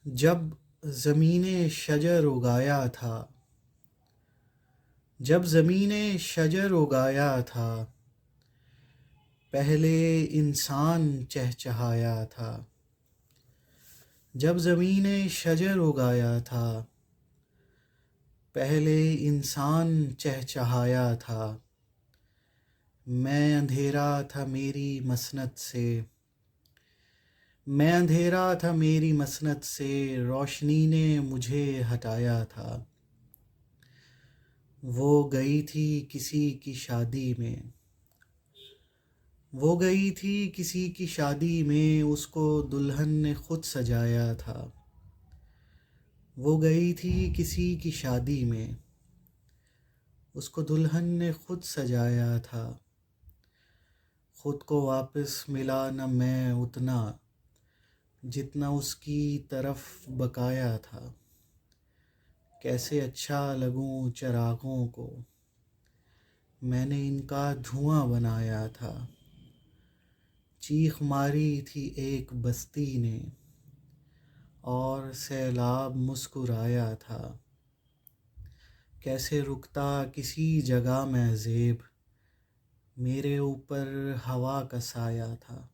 جب زمین شجر اگایا تھا، جب زمین شجر اگایا تھا، پہلے انسان چہچہایا تھا۔ جب زمین شجر اگایا تھا، پہلے انسان چہچہایا تھا۔ میں اندھیرا تھا میری مسنت سے، میں اندھیرا تھا میری مسنت سے، روشنی نے مجھے ہٹایا تھا۔ وہ گئی تھی کسی کی شادی میں، وہ گئی تھی کسی کی شادی میں، اس کو دلہن نے خود سجایا تھا۔ وہ گئی تھی کسی کی شادی میں، اس کو دلہن نے خود سجایا تھا۔ خود کو واپس ملا نہ میں اتنا، جتنا اس کی طرف بقایا تھا۔ کیسے اچھا لگوں چراغوں کو، میں نے ان کا دھواں بنایا تھا۔ چیخ ماری تھی ایک بستی نے، اور سیلاب مسکرایا تھا۔ کیسے رکتا کسی جگہ میں زیب، میرے اوپر ہوا کا سایہ تھا۔